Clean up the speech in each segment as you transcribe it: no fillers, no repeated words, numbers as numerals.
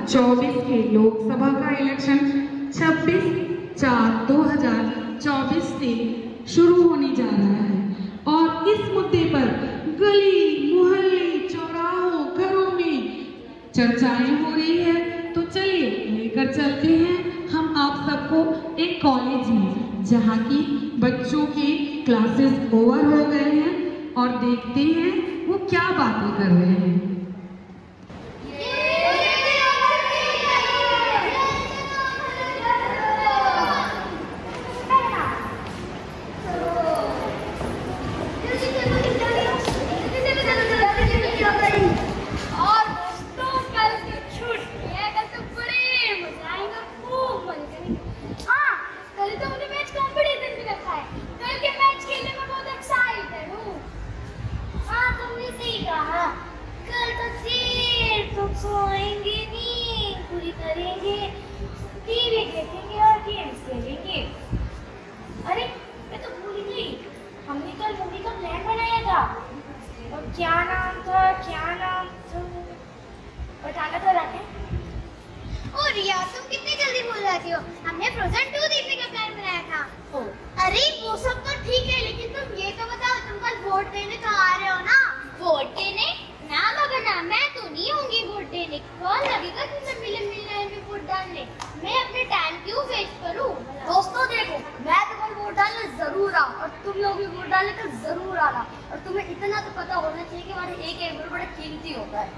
2024 के लोकसभा का इलेक्शन 26/4/2024 से शुरू होने जा रहा है और इस मुद्दे पर गली मोहल्ले चौराहों घरों में चर्चाएं हो रही है। तो चलिए लेकर चलते हैं हम आप सबको एक कॉलेज में जहाँ की बच्चों के क्लासेस ओवर हो गए हैं और देखते हैं वो क्या बातें कर रहे हैं। सोएंगे नहीं, पूरी करेंगे, टीवी देखेंगे और गेम्स खेलेंगे। अरे मैं तो भूल गई, हमने कल मूवी का प्लान बनाया था और क्या नाम था बताना तो रखे। ओ रिया, तुम कितनी जल्दी भूल जाती हो। हमने फ्रोजन 2 देखने का प्लान बनाया था। अरे वो सब तो ठीक है, लेकिन तुम ये तो बताओ तुम कल वोट देने तो आ रहे हो ना? वोट देने? ना बाबा ना, मैं तो नहीं होंगी वोट देने। कौन लगेगा तुमसे मिलने में वोट डालने? मैं अपने टाइम क्यों वेस्ट करूं? दोस्तों देखो, मैं तो कल वोट डालने जरूर आऊँ और तुम लोग भी वोट डालने तो जरूर आना। और तुम्हें इतना तो पता होना चाहिए कि हमारे एक वोट बड़ा कीमती होता है।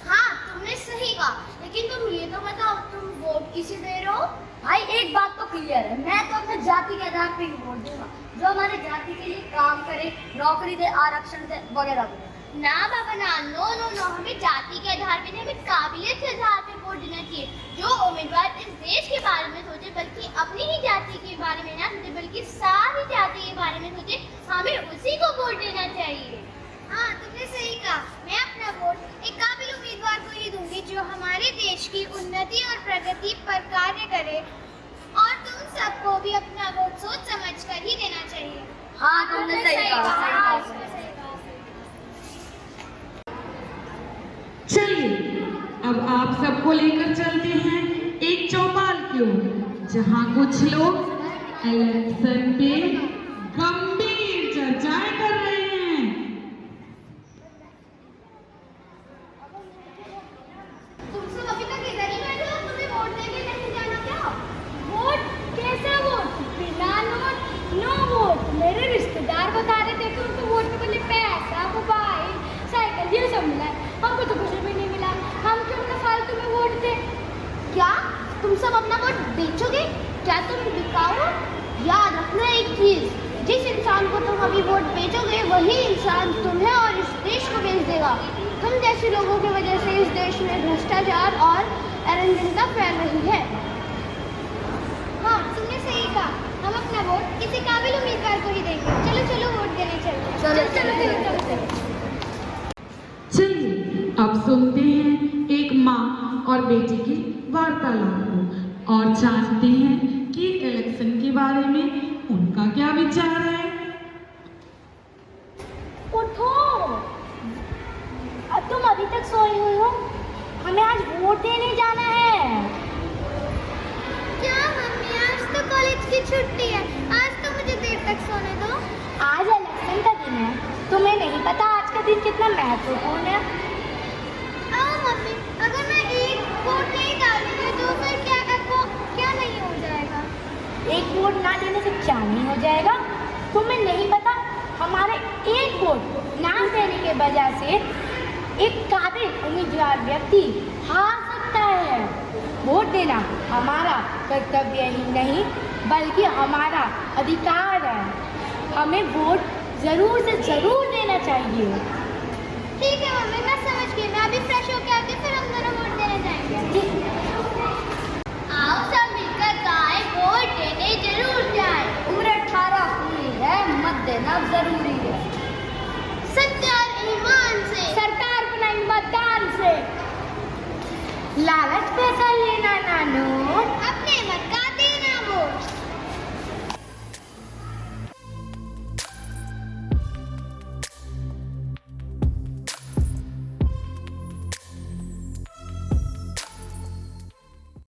हाँ तुमने सही कहा, लेकिन तुम ये तो बताओ तुम वोट किसे दे रहे हो? भाई एक बात तो क्लियर है, मैं तो अपने जाति के आधार पे ही वोट दूंगा, जो हमारे जाति के लिए काम करे, नौकरी दे, आरक्षण दे वगैरह वगैरह। ना बाबा ना, नो नो नो, हमें जाति के आधार पे नहीं, हमें काबिलियत के आधार पे वोट देना चाहिए। जो उम्मीदवार इस देश के बारे में सोचे, बल्कि अपनी ही जाति के बारे में ना सोचे, बल्कि सारी जाति के बारे में सोचे, हमें उसी को वोट देना चाहिए। हाँ तुमने सही कहा, मैं अपना वोट एक काबिल उम्मीदवार को ही दूंगी जो हमारे देश की उन्नति और प्रगति पर कार्य करे। और तुम सबको भी अपना वोट सोच समझ कर ही देना चाहिए। हाँ तुमने सही कहा। चलिए अब आप सबको लेकर चलते हैं एक चौपाल की ओर, जहाँ कुछ लोग इलेक्शन पे गंभीर चर्चाएं कर रहे हैं। तुम सब अभी तक इधर ही बैठे हो, तुम्हें वोट देके नहीं जाना क्या? वोट? कैसा वोट? बिना नोट नो वोट। मेरे रिश्तेदार बता रहे थे कि उनको वोट के बदले पैसा, मोबाइल, साइकिल ये सब मिला है। हमको तो कुछ भी नहीं मिला। हम क्यों अपना फालतू में वोट दें? क्या तुम सब अपना वोट बेचोगे? क्या तुम बिकाऊ हो? याद रखना एक चीज, जिस इंसान को तुम अभी वोट बेचोगे वही इंसान तुम्हें और इस देश को बेच देगा। तुम जैसे लोगों की वजह से इस देश में भ्रष्टाचार और अराजकता फैल रही है। हाँ तुमने सही कहा, हम अपना वोट किसी काबिल उम्मीदवार को ही देंगे। चलो चलो वोट देने चलते हैं। चलो। चलिए अब सुनते हैं एक माँ और बेटी की वार्तालाप को और जानते हैं कि इलेक्शन के बारे में उनका क्या विचार है। उठो, अब तुम अभी तक सोई हुई हो? हमें आज वोट देने जाना है। क्या मम्मी, आज तो कॉलेज की छुट्टी है, आज तो मुझे देर तक सोने दो। आज इलेक्शन का दिन है, तुम्हें नहीं पता आज का दिन कितना महत्वपूर्ण है? आओ मम्मी, अगर मैं एक वोट नहीं डालूंगी तो फिर क्या नहीं हो जाएगा? एक वोट ना देने से क्या नहीं हो जाएगा? तुम्हें नहीं पता, हमारे एक वोट ना देने के वजह से एक काबिल उम्मीदवार व्यक्ति हार सकता है। वोट देना हमारा कर्तव्य ही नहीं बल्कि हमारा अधिकार है। हमें वोट जरूर से जरूर देना चाहिए। ठीक है मम्मी, मैं समझ गई। मैं अभी फ्रेश होके आके फिर हम दोनों वोट देने जाएंगे। आओ सब मिलकर गाएं, वोट देने जरूर जाएं। उम्र 18 पूरी है, मत देना जरूरी है। सच्चे और ईमान से सरकार बनाएंगे मतदान से। लालच पैसा लेना नानू।